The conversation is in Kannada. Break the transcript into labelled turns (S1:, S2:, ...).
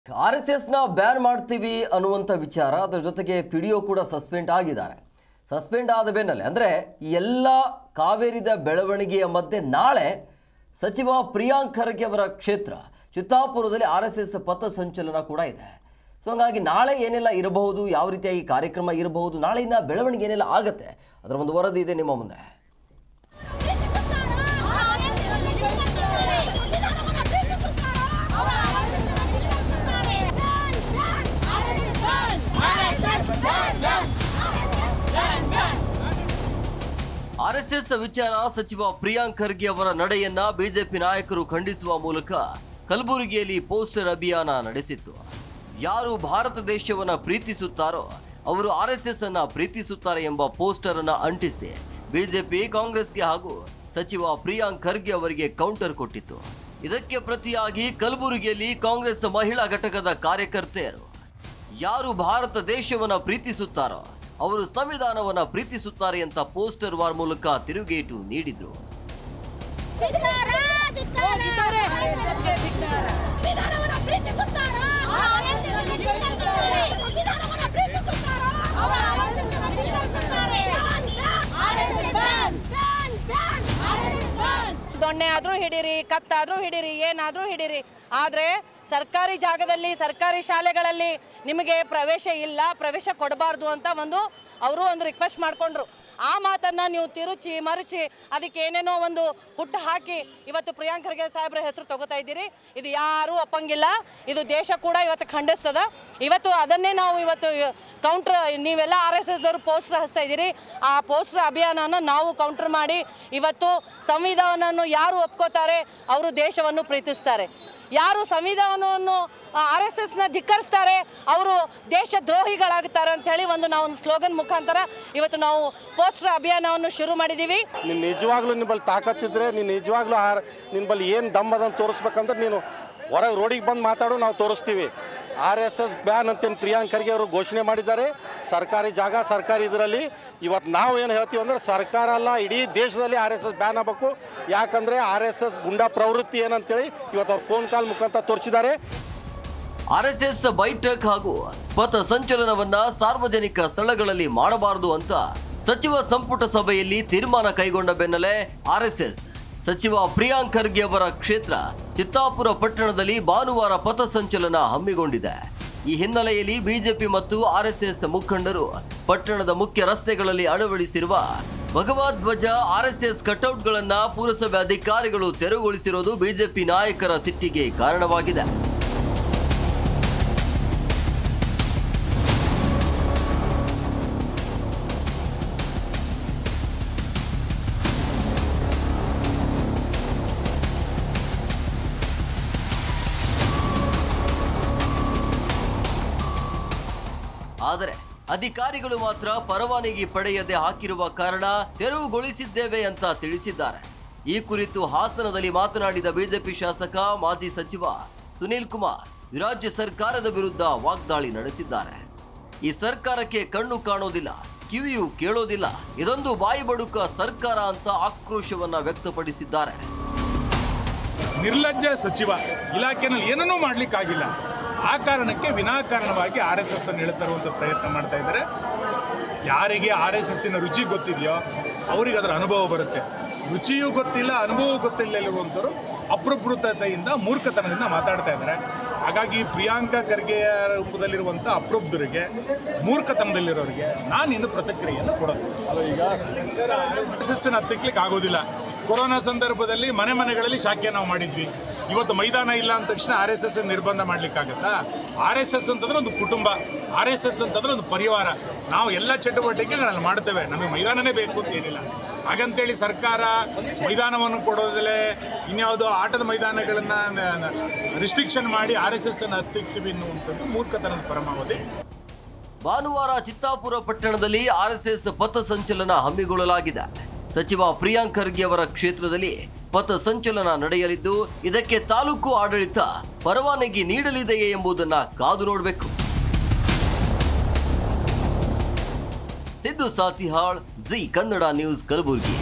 S1: ಆರ್ಎಸ್ಎಸ್ನ ಬ್ಯಾನ್ ಮಾಡ್ತೀವಿ ಅನ್ನುವಂಥ ವಿಚಾರ, ಅದರ ಜೊತೆಗೆ ಪಿಡಿಒ ಕೂಡ ಸಸ್ಪೆಂಡ್ ಆಗಿದ್ದಾರೆ. ಸಸ್ಪೆಂಡ್ ಆದ ಬೆನ್ನಲ್ಲೇ ಅಂದರೆ ಎಲ್ಲ ಕಾವೇರಿದ ಬೆಳವಣಿಗೆಯ ಮಧ್ಯೆ ನಾಳೆ ಸಚಿವ ಪ್ರಿಯಾಂಕ್ ಖರ್ಗೆ ಅವರ ಕ್ಷೇತ್ರ ಚಿತ್ತಾಪುರದಲ್ಲಿ ಆರ್ಎಸ್ಎಸ್ ಪಥಸಂಚಲನ ಕೂಡ ಇದೆ. ಸೊ ಹಾಗಾಗಿ ನಾಳೆ ಏನೆಲ್ಲ ಇರಬಹುದು, ಯಾವ ರೀತಿಯಾಗಿ ಕಾರ್ಯಕ್ರಮ ಇರಬಹುದು, ನಾಳೆಯಿಂದ ಬೆಳವಣಿಗೆ ಏನೆಲ್ಲ ಆಗುತ್ತೆ, ಅದರ ಒಂದು ವರದಿ ಇದೆ ನಿಮ್ಮ ಮುಂದೆ. ಆರ್ಎಸ್ಎಸ್ ವಿಚಾರ ಸಚಿವ ಪ್ರಿಯಾಂಕ್ ಖರ್ಗೆ ಅವರ ನಡೆಯನ್ನ ಬಿಜೆಪಿ ನಾಯಕರು ಖಂಡಿಸುವ ಮೂಲಕ ಕಲಬುರಗಿಯಲ್ಲಿ ಪೋಸ್ಟರ್ ಅಭಿಯಾನ ನಡೆಸಿತ್ತು. ಯಾರು ಭಾರತ ದೇಶವನ್ನ ಪ್ರೀತಿಸುತ್ತಾರೋ ಅವರು ಆರ್ಎಸ್ಎಸ್ ಅನ್ನ ಪ್ರೀತಿಸುತ್ತಾರೆ ಎಂಬ ಪೋಸ್ಟರ್ ಅನ್ನ ಅಂಟಿಸಿ ಬಿಜೆಪಿ ಕಾಂಗ್ರೆಸ್ಗೆ ಹಾಗೂ ಸಚಿವ ಪ್ರಿಯಾಂಕ್ ಖರ್ಗೆ ಅವರಿಗೆ ಕೌಂಟರ್ ಕೊಟ್ಟಿತ್ತು. ಇದಕ್ಕೆ ಪ್ರತಿಯಾಗಿ ಕಲಬುರಗಿಯಲ್ಲಿ ಕಾಂಗ್ರೆಸ್ ಮಹಿಳಾ ಘಟಕದ ಕಾರ್ಯಕರ್ತೆಯರು ಯಾರು ಭಾರತ ದೇಶವನ್ನ ಪ್ರೀತಿಸುತ್ತಾರೋ ಅವರು ಸಂವಿಧಾನವನ್ನ ಪ್ರೀತಿಸುತ್ತಾರೆ ಅಂತ ಪೋಸ್ಟರ್ ವಾರ್ ಮೂಲಕ ತಿರುಗೇಟು ನೀಡಿದ್ರು.
S2: ದೊಣ್ಣೆ ಆದ್ರೂ ಹಿಡೀರಿ, ಕತ್ತಾದ್ರೂ ಹಿಡೀರಿ, ಏನಾದ್ರೂ ಹಿಡೀರಿ, ಆದ್ರೆ ಸರ್ಕಾರಿ ಜಾಗದಲ್ಲಿ ಸರ್ಕಾರಿ ಶಾಲೆಗಳಲ್ಲಿ ನಿಮಗೆ ಪ್ರವೇಶ ಇಲ್ಲ, ಪ್ರವೇಶ ಕೊಡಬಾರ್ದು ಅಂತ ಅವರು ಒಂದು ರಿಕ್ವೆಸ್ಟ್ ಮಾಡಿಕೊಂಡ್ರು. ಆ ಮಾತನ್ನು ನೀವು ತಿರುಚಿ ಮರುಚಿ ಅದಕ್ಕೆ ಏನೇನೋ ಒಂದು ಹುಟ್ಟು ಹಾಕಿ ಇವತ್ತು ಪ್ರಿಯಾಂಕ್ ಖರ್ಗೆ ಸಾಹೇಬ್ರ ಹೆಸರು ತಗೋತಾ ಇದ್ದೀರಿ. ಇದು ಯಾರೂ ಒಪ್ಪಂಗಿಲ್ಲ, ಇದು ದೇಶ ಕೂಡ ಇವತ್ತು ಖಂಡಿಸ್ತದ. ಇವತ್ತು ಅದನ್ನೇ ನಾವು ಇವತ್ತು ಕೌಂಟ್ರ್, ನೀವೆಲ್ಲ RSS ದವರು ಪೋಸ್ಟರ್ ಹಚ್ತಾ ಇದ್ದೀರಿ, ಆ ಪೋಸ್ಟರ್ ಅಭಿಯಾನನ ನಾವು ಕೌಂಟರ್ ಮಾಡಿ ಇವತ್ತು ಸಂವಿಧಾನವನ್ನು ಯಾರು ಒಪ್ಕೋತಾರೆ ಅವರು ದೇಶವನ್ನು ಪ್ರೀತಿಸ್ತಾರೆ, ಯಾರು ಸಂವಿಧಾನವನ್ನು RSSನ ಧಿಕ್ಕರಿಸ್ತಾರೆ ಅವರು ದೇಶ ದ್ರೋಹಿಗಳಾಗ್ತಾರೆ ಅಂಥೇಳಿ ನಾವು ಒಂದು ಸ್ಲೋಗನ್ ಮುಖಾಂತರ ಇವತ್ತು ನಾವು ಪೋಸ್ಟರ್ ಅಭಿಯಾನವನ್ನು ಶುರು ಮಾಡಿದ್ದೀವಿ.
S3: ನೀನು ನಿಜವಾಗ್ಲೂ ನಿಮ್ಮಲ್ಲಿ ತಾಕತ್ತಿದ್ರೆ, ನೀನು ನಿಜವಾಗ್ಲೂ ನಿಮ್ಮಲ್ಲಿ ಏನು ದಮ್ಮದಂತ ತೋರಿಸ್ಬೇಕಂದ್ರೆ ನೀನು ಹೊರಗೆ ರೋಡಿಗೆ ಬಂದು ಮಾತಾಡು, ನಾವು ತೋರಿಸ್ತೀವಿ. RSS ಬ್ಯಾನ್ ಅಂತೇನು ಪ್ರಿಯಾಂಕ್ ಖರ್ಗೆ ಅವರು ಘೋಷಣೆ ಮಾಡಿದ್ದಾರೆ. ಸರ್ಕಾರಿ ಜಾಗ ಸರ್ಕಾರಿ ಇದರಲ್ಲಿ ಇವತ್ತು ನಾವು ಏನು ಹೇಳ್ತೀವಿ ಅಂದರೆ ಸರ್ಕಾರ ಅಲ್ಲ, ಇಡೀ ದೇಶದಲ್ಲಿ RSS ಬ್ಯಾನ್ ಆಗಬೇಕು. ಯಾಕಂದರೆ RSS ಗುಂಡಾ ಪ್ರವೃತ್ತಿ ಏನಂತೇಳಿ ಇವತ್ತು ಅವ್ರು ಫೋನ್ ಕಾಲ್ ಮುಖಾಂತರ ತೋರಿಸಿದ್ದಾರೆ.
S1: ಆರ್ಎಸ್ಎಸ್ ಬೈಠಕ್ ಹಾಗೂ ಪಥ ಸಂಚಲನವನ್ನ ಸಾರ್ವಜನಿಕ ಸ್ಥಳಗಳಲ್ಲಿ ಮಾಡಬಾರದು ಅಂತ ಸಚಿವ ಸಂಪುಟ ಸಭೆಯಲ್ಲಿ ತೀರ್ಮಾನ ಕೈಗೊಂಡ ಬೆನ್ನಲ್ಲೇ ಆರ್ಎಸ್ಎಸ್ ಸಚಿವ ಪ್ರಿಯಾಂಕ್ ಖರ್ಗೆ ಅವರ ಕ್ಷೇತ್ರ ಚಿತ್ತಾಪುರ ಪಟ್ಟಣದಲ್ಲಿ ಭಾನುವಾರ ಪಥ ಸಂಚಲನ ಹಮ್ಮಿಕೊಂಡಿದೆ. ಈ ಹಿನ್ನೆಲೆಯಲ್ಲಿ ಬಿಜೆಪಿ ಮತ್ತು ಆರ್ಎಸ್ಎಸ್ ಮುಖಂಡರು ಪಟ್ಟಣದ ಮುಖ್ಯ ರಸ್ತೆಗಳಲ್ಲಿ ಅಳವಡಿಸಿರುವ ಭಗವದ್ ಧ್ವಜ ಆರ್ಎಸ್ಎಸ್ ಕಟೌಟ್ಗಳನ್ನ ಪುರಸಭೆ ಅಧಿಕಾರಿಗಳು ತೆರವುಗೊಳಿಸಿರುವುದು ಬಿಜೆಪಿ ನಾಯಕರ ಸಿಟ್ಟಿಗೆ ಕಾರಣವಾಗಿದೆ. ಆದರೆ ಅಧಿಕಾರಿಗಳು ಮಾತ್ರ ಪರವಾನಗಿ ಪಡೆಯದೆ ಹಾಕಿರುವ ಕಾರಣ ತೆರವುಗೊಳಿಸಿದ್ದೇವೆ ಅಂತ ತಿಳಿಸಿದ್ದಾರೆ. ಈ ಕುರಿತು ಹಾಸನದಲ್ಲಿ ಮಾತನಾಡಿದ ಬಿಜೆಪಿ ಶಾಸಕ ಮಾಜಿ ಸಚಿವ ಸುನೀಲ್ ಕುಮಾರ್ ರಾಜ್ಯ ಸರ್ಕಾರದ ವಿರುದ್ಧ ವಾಗ್ದಾಳಿ ನಡೆಸಿದ್ದಾರೆ. ಈ ಸರ್ಕಾರಕ್ಕೆ ಕಣ್ಣು ಕಾಣೋದಿಲ್ಲ, ಕಿವಿಯೂ ಕೇಳೋದಿಲ್ಲ, ಇದೊಂದು ಬಾಯಿ ಬಡುಕ ಸರ್ಕಾರ ಅಂತ ಆಕ್ರೋಶವನ್ನ ವ್ಯಕ್ತಪಡಿಸಿದ್ದಾರೆ.
S4: ನಿರ್ಲಜ್ಜ ಸಚಿವ, ಇಲಾಖೆನಲ್ಲಿ ಏನನ್ನೂ ಮಾಡ್ಲಿಕ್ಕಾಗಿಲ್ಲ, ಆ ಕಾರಣಕ್ಕೆ ವಿನಾಕಾರಣವಾಗಿ RSS ಅನ್ನು ಹೇಳ್ತರುವಂಥ ಪ್ರಯತ್ನ ಮಾಡ್ತಾ ಇದ್ದಾರೆ. ಯಾರಿಗೆ RSSನ ರುಚಿ ಗೊತ್ತಿದೆಯೋ ಅವರಿಗೆ ಅದರ ಅನುಭವ ಬರುತ್ತೆ. ರುಚಿಯೂ ಗೊತ್ತಿಲ್ಲ, ಅನುಭವ ಗೊತ್ತಿಲ್ಲ ಇರುವಂಥವ್ರು ಅಪ್ರಬುದ್ಧತೆಯಿಂದ ಮೂರ್ಖತನದಿಂದ ಮಾತಾಡ್ತಾ ಇದ್ದಾರೆ. ಹಾಗಾಗಿ ಪ್ರಿಯಾಂಕ ಖರ್ಗೆಯ ರೂಪದಲ್ಲಿರುವಂಥ ಅಪ್ರಬುದ್ಧರಿಗೆ, ಮೂರ್ಖತನದಲ್ಲಿರೋರಿಗೆ ನಾನು ಇನ್ನು ಪ್ರತಿಕ್ರಿಯೆಯನ್ನು ಕೊಡೋದು. ಈಗ RSSನ ಹತ್ತಿಕ್ಲಿಕ್ಕೆ ಆಗೋದಿಲ್ಲ. ಕೊರೋನಾ ಸಂದರ್ಭದಲ್ಲಿ ಮನೆಗಳಲ್ಲಿ ಶಾಖೆ ನಾವು ಮಾಡಿದ್ವಿ. ಇವತ್ತು ಮೈದಾನ ಇಲ್ಲ ಅಂದ ತಕ್ಷಣ RSS ನಿರ್ಬಂಧ ಮಾಡ್ಲಿಕ್ಕಾಗತ್ತಾ? RSS ಅಂತಂದ್ರೆ ಒಂದು ಕುಟುಂಬ, RSS ಅಂತಂದ್ರೆ ಒಂದು ಪರಿವಾರ. ನಾವು ಎಲ್ಲ ಚಟುವಟಿಕೆಗಳಲ್ಲಿ ಮಾಡ್ತೇವೆ, ನಮಗೆ ಮೈದಾನನೇ ಬೇಕು ಅಂತ ಏನಿಲ್ಲ. ಹಾಗಂತೇಳಿ ಸರ್ಕಾರ ಮೈದಾನವನ್ನು ಕೊಡೋದಲ್ಲೇ ಇನ್ಯಾವುದೋ ಆಟದ ಮೈದಾನಗಳನ್ನು ರಿಸ್ಟ್ರಿಕ್ಷನ್ ಮಾಡಿ RSS ಅನ್ನು ಹತ್ತಿಕ್ತೀವಿ ಅನ್ನುವಂಥದ್ದು ಮೂರ್ಖತನದ ಪರಮಾವಧಿ.
S1: ಭಾನುವಾರ ಚಿತ್ತಾಪುರ ಪಟ್ಟಣದಲ್ಲಿ ಆರ್ಎಸ್ಎಸ್ ಪಥ ಸಂಚಲನ ಹಮ್ಮಿಕೊಳ್ಳಲಾಗಿದೆ. ಸಚಿವ ಪ್ರಿಯಾಂಕ್ ಖರ್ಗೆ ಅವರ ಕ್ಷೇತ್ರದಲ್ಲಿ ಪಥ ಸಂಚಲನ ನಡೆಯಲಿದ್ದು, ಇದಕ್ಕೆ ತಾಲೂಕು ಆಡಳಿತ ಪರವಾನಗಿ ನೀಡಲಿದೆಯೇ ಎಂಬುದನ್ನು ಕಾದು ನೋಡಬೇಕು. Siddu Satihal, G Kannada news, Kalaburagi.